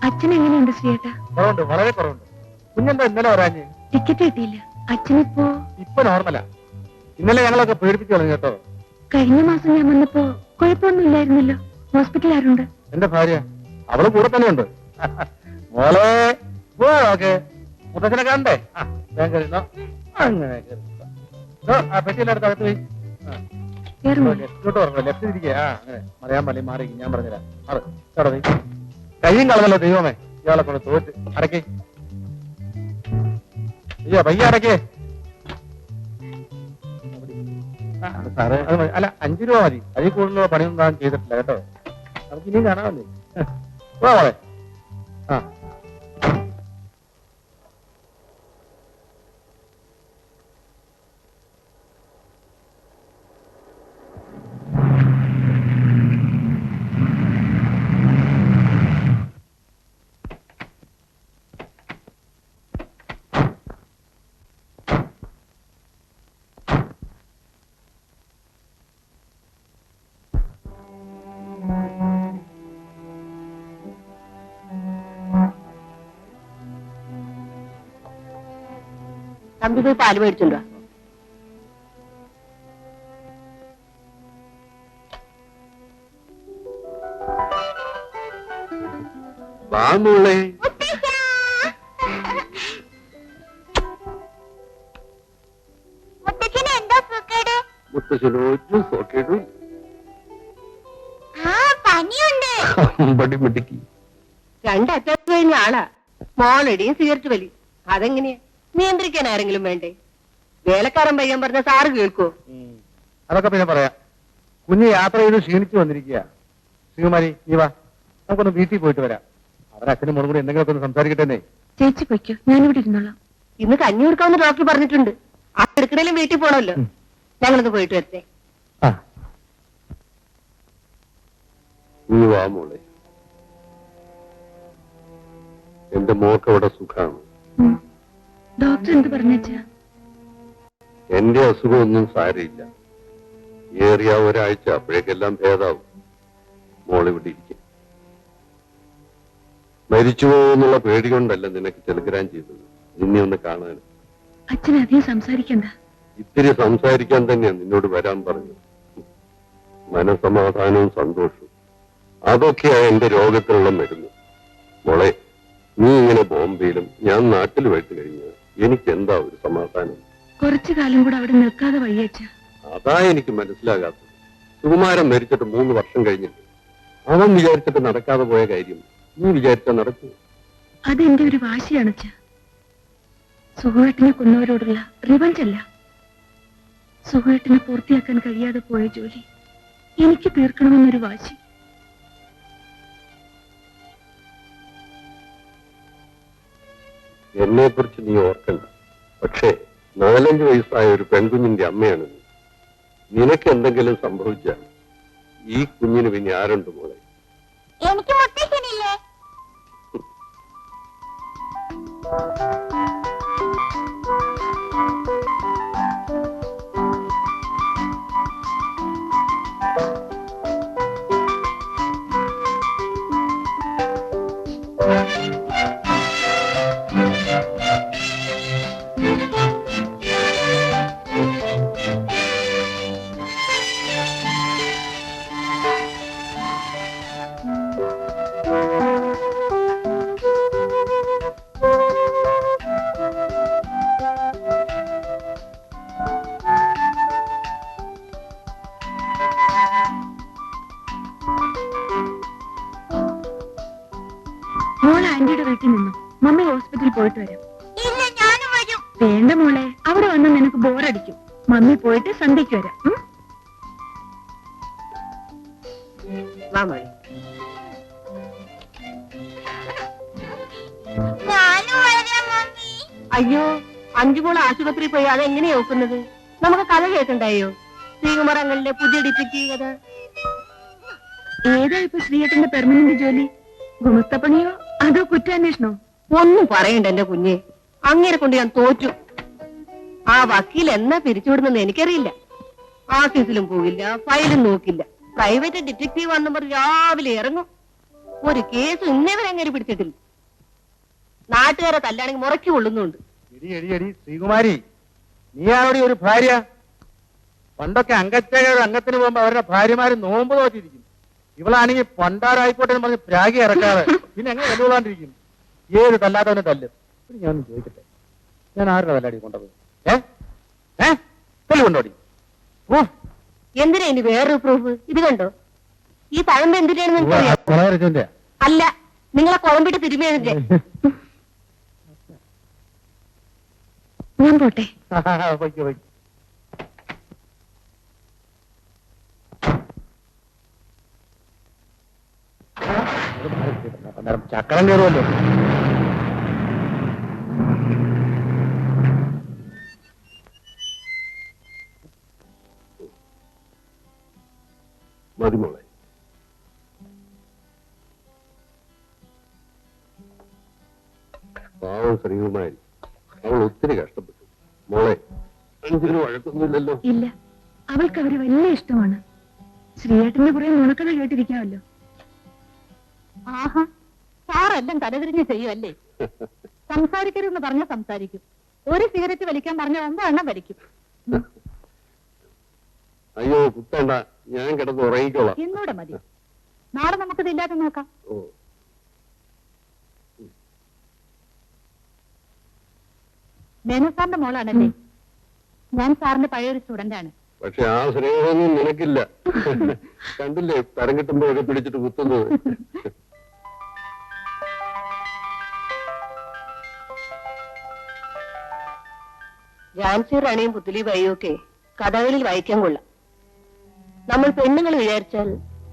അച്ഛൻ എങ്ങനെയുണ്ട് ശ്രീയേട്ടാ? കുറവുണ്ട്, വളരെ കുറവുണ്ട്. കുഞ്ഞെന്താ ഇന്നലെ വരാഞ്ഞ്? ടിക്കറ്റ് കിട്ടിയില്ല. അച്ഛനിപ്പോ ഇപ്പൊ നോർമലാ. ഇന്നലെ ഞങ്ങളൊക്കെ പേടിപ്പിച്ചു കളഞ്ഞു കേട്ടോ. കഴിഞ്ഞ മാസം ഞാൻ വന്നപ്പോ കുഴപ്പമൊന്നും ഇല്ലായിരുന്നല്ലോ. ഹോസ്പിറ്റലിൽ ആരുണ്ട്? എന്റെ ഭാര്യ, അവള് കൂടെ തന്നെ ഉണ്ട്. മോളെ ഓക്കെ, മുത്തച്ഛനെ കാണണ്ടേ? അങ്ങനെ പെട്ടിയിലെടുത്ത് അകത്ത് പോയി ലെഫ്റ്റ് തിരികെ. അങ്ങനെ മറിയാൻ പള്ളി മാറി. ഞാൻ പറഞ്ഞുതരാം. മാറി കയ്യും കളഞ്ഞല്ലോ ദൈവമേ. ഇയാളെ കൊണ്ട് തോറ്റ്. അടക്കേ അയ്യോ, പയ്യ അടക്കേ. സാറേ അല്ല, 5 രൂപ മതി. അതിൽ കൂടുതലുള്ള പണിയൊന്നും താൻ ചെയ്തിട്ടില്ല കേട്ടോ. നമുക്ക് ഇനിയും കാണാമല്ലേ. മോളെ തമ്പി പോയി പാല് മേടിച്ചുണ്ടോ? വാമോളെ. മുത്തശ്ശനോട്ട് സോക്കേടും മിടുക്കി. 2 അറ്റാക്ക് കഴിഞ്ഞ ആളാ. മോളടിയും സിഗരറ്റ് വലി. അതെങ്ങനെയാ നിയന്ത്രിക്കാൻ ആരെങ്കിലും വേണ്ടേ? വേലക്കാരൻ പയ്യൻ പറഞ്ഞ സാറ് കേൾക്കോ? അതൊക്കെ പിന്നെ പറയാം. കുഞ്ഞ് യാത്ര ചെയ്ത് ക്ഷീണിച്ചു വന്നിരിക്കുക. ശ്രീകുമാരി, നീ വാ, നമുക്കൊന്ന് വീട്ടിൽ പോയിട്ട് വരാം. അവരച്ഛനും മോളും കൂടി എന്തെങ്കിലുമൊക്കെ ഒന്ന് സംസാരിക്കട്ടെ. ചേച്ചി പൊയ്ക്കോ, ഞാനിവിടെ ഇരുന്നോളാം. ഇന്ന് കഞ്ഞി കൊടുക്കാമെന്ന് ഡോക്ടർ പറഞ്ഞിട്ടുണ്ട്. ആ എടുക്കണേലും വീട്ടിൽ പോണല്ലോ. ഞങ്ങളൊന്ന് പോയിട്ട് വരട്ടെ. നീ വാ മോളെ. എന്റെ മോക്ക് അവിടെ സുഖാണ്. ഡോക്ടർ എന്ത് പറഞ്ഞാ? എന്റെ അസുഖമൊന്നും സാരമില്ല. ഏറിയ ഒരാഴ്ച, അപ്പോഴേക്കെല്ലാം ഭേദാവും. മോളിവിടെ ഇരിക്കും. മരിച്ചു പോകുന്നുള്ള പേടി കൊണ്ടല്ല നിനക്ക് ടെലിഗ്രാം ചെയ്തത്, നിന്നെ ഒന്ന് കാണാൻ. അച്ഛൻ അധികം സംസാരിക്കണ്ട. ഇത്തിരി സംസാരിക്കാൻ തന്നെയാണ് നിന്നോട് വരാൻ പറഞ്ഞത്. മനസമാധാനവും സന്തോഷവും അതൊക്കെയാണ് എന്റെ രോഗത്തിനുള്ള മരുന്ന്. മോളെ, നീ ഇങ്ങനെ ബോംബെയിലും ഞാൻ നാട്ടിലുമായിട്ട് കഴിഞ്ഞാൽ എനിക്ക് എന്താ ഒരു സമാധാനം? കുറച്ചു കാലം കൂടെ അവിടെ നിൽക്കാതെ വയ്യച്ച. അതാ എനിക്ക് മനസ്സിലാകാത്തത്. സുകുമാരൻ മരിച്ചിട്ട് 3 വർഷം കഴിഞ്ഞിട്ട് അവൻ വിചാരിച്ചിട്ട് നടക്കാതെ പോയ കാര്യം നീ വിചാരിച്ചാൽ നടക്കൂ? അതെന്റെ ഒരു വാശിയാണച്ച. സുഖേട്ടിനെ കൊന്നവരോടുള്ള റിവഞ്ച് അല്ല. സുഖേട്ടിനെ പൂർത്തിയാക്കാൻ കഴിയാതെ പോയ ജോലി എനിക്ക് തീർക്കണമെന്നൊരു വാശി. എന്നെ കുറിച്ച് നീ ഓർക്കണ്ട. പക്ഷേ 4-5 വയസ്സായ ഒരു പെൺകുഞ്ഞിന്റെ അമ്മയാണ് നീ. നിനക്ക് എന്തെങ്കിലും സംഭവിച്ചാൽ ഈ കുഞ്ഞിന് പിന്നെ ആരുണ്ട് മോളെ? എനിക്ക് മുത്തശ്ശനില്ലേ? മോളെ ആന്റിയുടെ വീട്ടിൽ നിന്നു. മമ്മി ഹോസ്പിറ്റലിൽ പോയിട്ട് വരാം. വേണ്ട മോളെ, അവിടെ വന്ന് നിനക്ക് ബോറടിക്കും. മമ്മി പോയിട്ട് സന്ധ്യയ്ക്ക് വരാം. അയ്യോ, 5 മോള് ആശുപത്രിയിൽ പോയി അതെങ്ങനെയാ നോക്കുന്നത്? നമുക്ക് കഥ കേൾക്കണ്ടായോ? ശ്രീകുമാരങ്ങളിലെ പുതിയ ഡിറ്റക്റ്റീവ് കഥ. ഏതാ ഇപ്പൊ ശ്രീയേട്ടന്റെ പെർമനന്റ് ജോലി? ഗുമസ്തപ്പണിയോ അതോ കുറ്റാന്വേഷണോ? ഒന്നും പറയണ്ട എന്റെ കുഞ്ഞെ. അങ്ങനെ കൊണ്ട് ഞാൻ തോറ്റു. ആ വക്കീൽ എന്നാ പിരിച്ചുവിടുന്നെന്ന് എനിക്കറിയില്ല. ഓഫീസിലും പോകില്ല, ഫയലും നോക്കില്ല. പ്രൈവറ്റ് ഡിറ്റക്റ്റീവ് വന്നു പറഞ്ഞ് രാവിലെ ഇറങ്ങും. ഒരു കേസ് ഇന്നേവരെ അങ്ങനെ പിടിച്ചിട്ടില്ല. നാട്ടുകാരെ തല്ലാണെങ്കിൽ മുറക്കി കൊള്ളുന്നുണ്ട്. എടി ശ്രീകുമാരി, നീയാണോടി ഒരു ഭാര്യ? പണ്ടൊക്കെ അംഗത്തിന് പോകുമ്പോ അവരുടെ ഭാര്യമാര് നോമ്പ് നോറ്റിരിക്കും. ഇവളാണെങ്കിൽ പണ്ടാരായിക്കോട്ടെ എന്ന് പറഞ്ഞ് പ്രാഗി ഇറക്കാതെ പിന്നെ എങ്ങനെ തല്ലുകൊള്ളാണ്ടിരിക്കും? ഏത് തല്ലാത്തവനെ തല്ലും. ഞാൻ ചോദിക്കട്ടെ, ഞാൻ ആരുടെ തല്ലാടി കൊണ്ടത്? കൊണ്ടോടി എന്തിനാ ഇനി വേറൊരു പ്രൂഫ്? ഇത് കണ്ടോ, ഈ തഴമ്പ് എന്തിനാണെന്ന് എനിക്കറിയാം. അല്ല, നിങ്ങളെ കുഴമ്പിട്ട് തിരുമിയതിന്റെ. ഞാൻ പോട്ടെ. ചക്കരം കയറുമല്ലോ. മതി മോളെ. പാവം ശ്രീകുമാരി, അവൾ ഒത്തിരി കഷ്ടപ്പെട്ടു. മോളെ, അഞ്ചിന് വഴക്കൊന്നുമില്ലല്ലോ? ഇല്ല, അവൾക്ക് അവര് വലിയ ഇഷ്ടമാണ്. ശ്രീയേട്ടന്റെ കുറെ നുണക്കഥ കേട്ടിരിക്കാമല്ലോ. ആഹാ, സാറെല്ലാം തലതിരിഞ്ഞ് ചെയ്യുമല്ലേ? സംസാരിക്കരുതെന്ന് പറഞ്ഞാൽ സംസാരിക്കും. ഒരു സിഗരറ്റ് വലിക്കാൻ പറഞ്ഞാൽ 5 എണ്ണം വലിക്കും. അയ്യോ കുത്തേണ്ട, ഞാൻ കിടന്ന് ഉറങ്ങിക്കോളാം. എന്നൂടെ മതി. നാളെ നമുക്കിത് ഇല്ലാതെ നോക്കാം. ഓ, മേനോ സാറിന്റെ മോളാണല്ലേ? ഞാൻ സാറിന്റെ പഴയൊരു സ്റ്റുഡന്റ് ആണ്. പക്ഷെ ആ സ്നേഹമൊന്നും നിനക്കില്ല. കണ്ടില്ലേ തരം കിട്ടുമ്പോഴൊക്കെ പിടിച്ചിട്ട് കുത്തുന്നത്. ഝാൻസി റാണിയും പുത്തലി ബായിയും ഒക്കെ കഥകളിൽ വായിക്കാൻ കൊള്ളാം. നമ്മൾ പെണ്ണുങ്ങൾ വിചാരിച്ചാൽ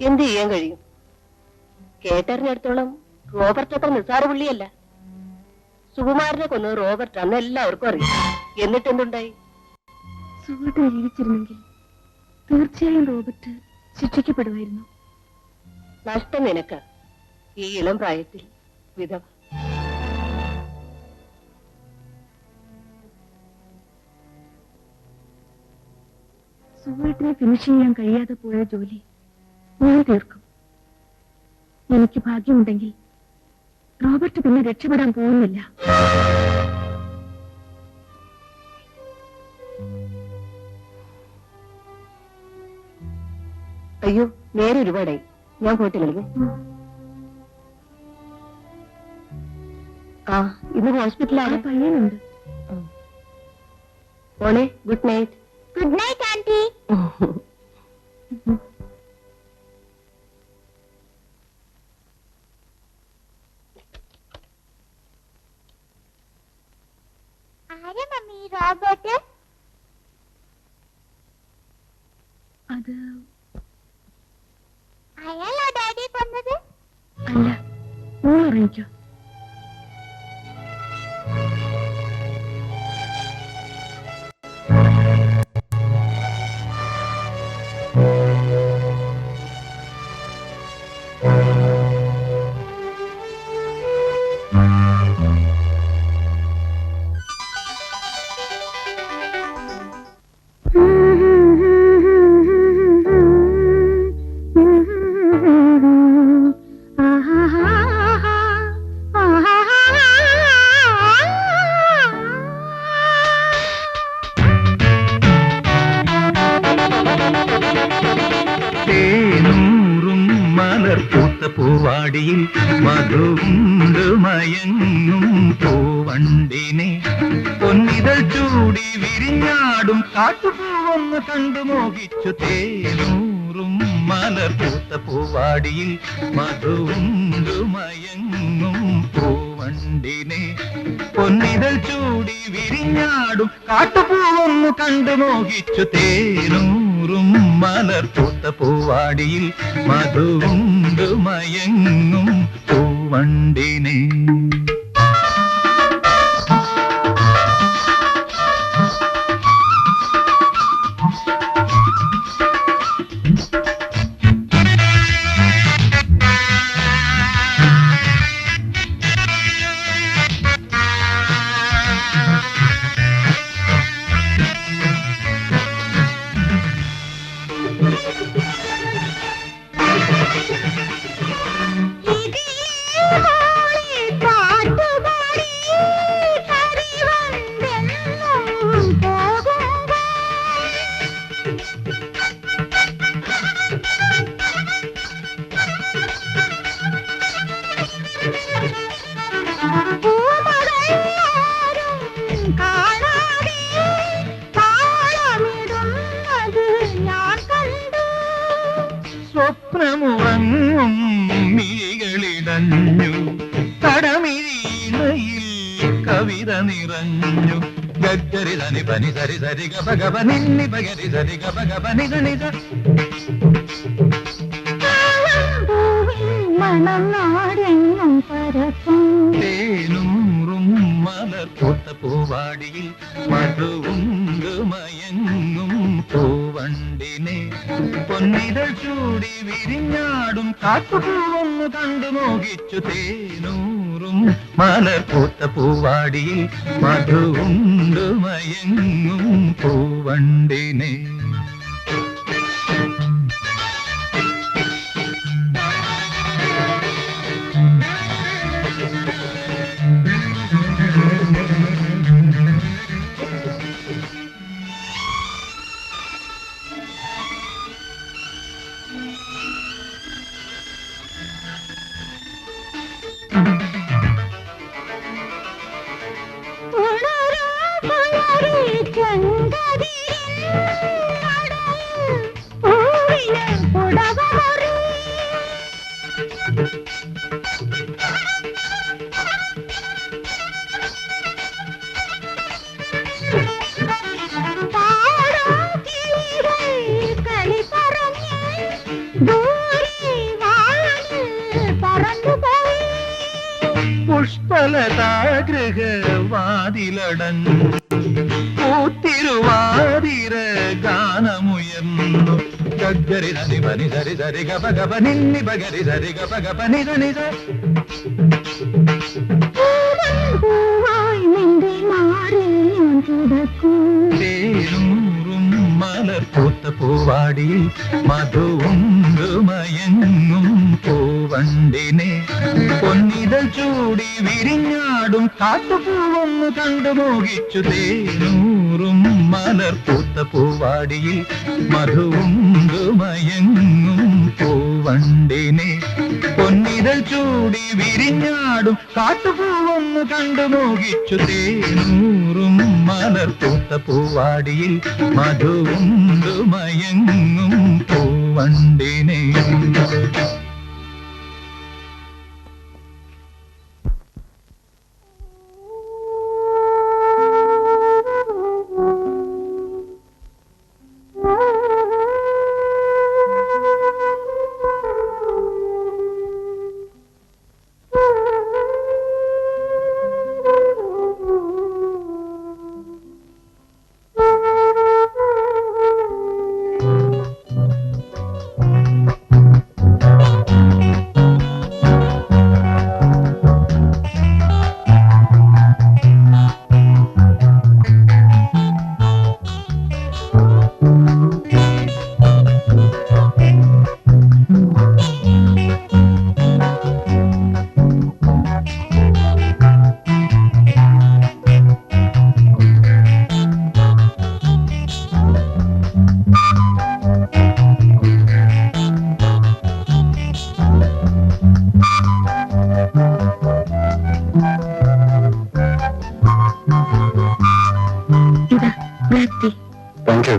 എന്ത് ചെയ്യാൻ കഴിയും? കേട്ടറിഞ്ഞിടത്തോളം റോബർട്ട് അത്ര നിസ്സാര പുള്ളിയല്ല. സുകുമാരനെ കൊന്നത് റോബർട്ട് അന്ന് എല്ലാവർക്കും അറിയാം. എന്നിട്ട് എന്തുണ്ടായി? സുഹൃത്ത് ജീവിച്ചിരുന്നെങ്കിൽ തീർച്ചയായും റോബർട്ട് ശിക്ഷിക്കപ്പെടുമായിരുന്നു. നഷ്ടം നിനക്ക്, ഈ ഇളം പ്രായത്തിൽ വിധവ. സുഹൃത്തിനെ ഫിനിഷ് ചെയ്യാൻ കഴിയാതെ പോയ ജോലി ഞാൻ തീർക്കും. എനിക്ക് ഭാഗ്യമുണ്ടെങ്കിൽ റോബർട്ട് പിന്നെ രക്ഷപ്പെടാൻ പോകുന്നില്ല. അയ്യോ, നേരെ ഒരുപാടായി. ഞാൻ പോയിട്ട് കളിക്കും. ആ, ഇന്ന് ഹോസ്പിറ്റലാണ്. പയ്യനുണ്ട്. മോളെ, good night. Good night aunty. ആരാ മമ്മി റോബോട്ട്? അത് അയാളോ ഡാഡിയെ കൊന്നത്? അല്ല, മോൾ അറിയിക്കോ. പൂവാടിയിൽ മധുണ്ട് മയങ്ങും പൂവണ്ടിനെ പൊന്നിതൾ ചൂടി വിരിഞ്ഞാടും കാട്ടുപൂവൊന്ന് കണ്ടു മോഹിച്ചു. തേനൂറും മലർപൂത്ത പൂവാടിയിൽ മധുണ്ട് മയങ്ങും പൂവണ്ടിനെ പൊന്നിതൾ ചൂടി വിരിഞ്ഞാടും കാട്ടുപൂവൊന്ന് കണ്ടു മോഹിച്ചു. തേനൂറും മലർപൂത്ത പൂവാടിയിൽ മധുണ്ട് മയങ്ങും പൂവണ്ടിനെ. ഇത് വിരിഞ്ഞു കടമിഴിയിൽ കവിത നിറഞ്ഞു ഗഗരി ധനി പനി സരി സരി ഗപ ഗപ നിന്നി പഗരി സരി ഗപ ഗപ നിധ നിധ മണം നാടെങ്ങും പരക്കും തേനൂറും മലർപൂത്ത പൂവാടിയിൽ മധുവുണ്ട് മയങ്ങും പൂവണ്ടിനെ പൊന്നിതൾ ചൂടി വിരിഞ്ഞാടും കാട്ടുപൂവൊന്നു കണ്ടു മോഹിച്ചു തേനൂറും മലർപൂത്ത പൂവാടിയിൽ മധുവുണ്ട് മയങ്ങും പൂവണ്ടിനെ പുഷ്പലതാഗ്രഹവാതിലടഞ്ഞു പൂത്തിരുവാതിര ഗാനമുയർന്നു ഗഗരി ധനി പനി സരി സരി ഗപ ഗപ നിന്നി പഗരി സരി ഗപ ഗപ നിധ നിധ തേനൂറും മലർപൂത്ത പൂവാടിയിൽ മധുവുണ്ട് മയങ്ങും പൂവണ്ടിനെ പൊന്നിതൾ ചൂടി വിരിഞ്ഞാടും കാട്ടുപൂവൊന്നു കണ്ടു മോഹിച്ചു തേനൂറും മലർപൂത്ത പൂവാടിയിൽ മധുവുണ്ട് മയങ്ങും പൂവണ്ടിനെ പൊന്നിതൾ ചൂടി വിരിഞ്ഞാടും കാട്ടുപൂവൊന്നു കണ്ടു മോഹിച്ചു തേനൂറും മലർപൂത്ത പൂവാടിയിൽ മധുവുണ്ട് മയങ്ങും പൂവണ്ടിനെ താങ്ക് യു.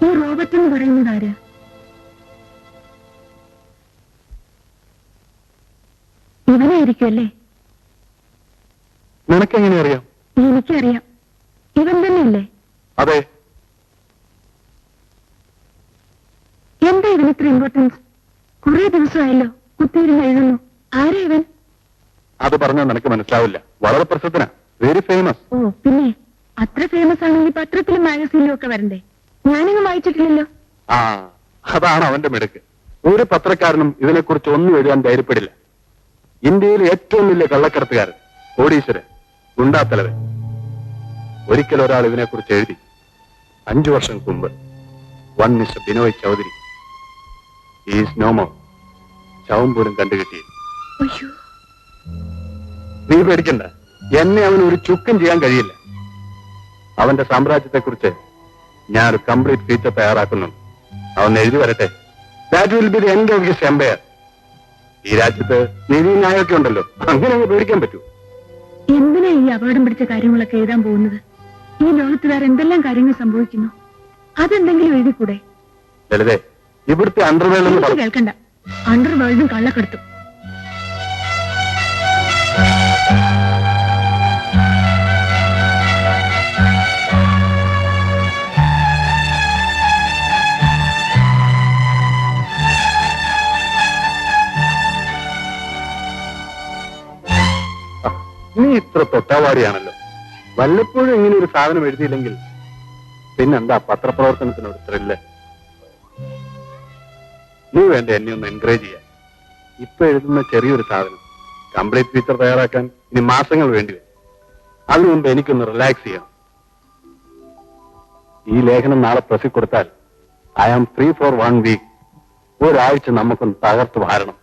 ഈ റോബർട്ട് എന്ന് പറയുന്നത് ആരാ? ഇവനായിരിക്കുമല്ലേ? നിനക്കെങ്ങനെ അറിയാം? എനിക്കറിയാം, ഇവൻ തന്നെയല്ലേ? അതെ. എന്താ ഇവന് ഇത്ര ഇമ്പോർട്ടൻസ്? കുറെ ദിവസമായല്ലോ കുത്തിയിരുന്ന് എഴുതുന്നു. ആരാ ഇവൻ? അത് പറഞ്ഞാൽ നിനക്ക് മനസ്സിലാവില്ല. വളരെ പ്രസിദ്ധനാ, വെരി ഫേമസ്. ഓ പിന്നെ അത്ര ഫേമസ് ആണെങ്കിൽ പത്രത്തിലും മാഗസീനിലും ഒക്കെ വരണ്ടേ? ഞാനിങ്ങ് വായിച്ചിട്ടില്ലല്ലോ. ആ, അതാണ് അവന്റെ മിടുക്ക്. ഒരു പത്രക്കാരനും ഇതിനെക്കുറിച്ച് ഒന്നും എഴുതാൻ ധൈര്യപ്പെടില്ല. ഇന്ത്യയിലെ ഏറ്റവും വലിയ കള്ളക്കടത്തുകാരൻ, കോടീശ്വരൻ, ഗുണ്ടാത്തലവൻ. ഒരിക്കൽ ഒരാൾ ഇതിനെക്കുറിച്ച് എഴുതി. 5 വർഷം മുമ്പ്. One mister Binoy Chaudhary is no more. ശവം പോലും കണ്ടുകിട്ടി. അയ്യോ, നീ പേടിക്കണ്ട, എന്നെ അവന് ഒരു ചുക്കും ചെയ്യാൻ കഴിയില്ല. അവന്റെ സാമ്രാജ്യത്തെക്കുറിച്ച് ഞാനൊരു കംപ്ലീറ്റ് ഫീച്ചർ തയ്യാറാക്കുന്നുണ്ട്. അവൻ എഴുതി വരട്ടെ. That will be the end of his empire. ഈ രാജ്യത്ത് നീതി ന്യായമൊക്കെ ഉണ്ടല്ലോ, അങ്ങനെ അങ്ങ് പേടിക്കാൻ പറ്റൂ. എന്തിനാ ഈ അപകടം പിടിച്ച കാര്യങ്ങളൊക്കെ എഴുതാൻ പോകുന്നത്? ഈ ലോകത്ത് വേറെ എന്തെല്ലാം കാര്യങ്ങൾ സംഭവിക്കുന്നു, അതെന്തെങ്കിലും എഴുതിക്കൂടെ? ലളിതേ, ഇവിടുത്തെ അണ്ടർവേൾഡ് എന്ന് എനിക്ക് പറഞ്ഞു. കേൾക്കണ്ട. അണ്ടർ വേൾഡും കള്ളക്കെടുത്തും. നീ ഇത്ര തൊട്ടാവാടിയാണല്ലോ. വല്ലപ്പോഴും ഇങ്ങനെ ഒരു സാധനം എഴുതിയില്ലെങ്കിൽ പിന്നെന്താ പത്രപ്രവർത്തനത്തിനോട് ത്രില്ല്? നീ വേണ്ട എന്നെ ഒന്ന് എൻകറേജ് ചെയ്യാൻ. ഇപ്പൊ എഴുതുന്ന ചെറിയൊരു സാധനം കംപ്ലീറ്റ് ഫീച്ചർ തയ്യാറാക്കാൻ ഇനി മാസങ്ങൾ വേണ്ടി വരും. അതിനു മുമ്പ് എനിക്കൊന്ന് റിലാക്സ് ചെയ്യണം. ഈ ലേഖനം നാളെ പ്രസിൽ കൊടുത്താൽ I am free for 1 week. ഒരാഴ്ച നമുക്കൊന്ന് തകർത്ത് വാരണം.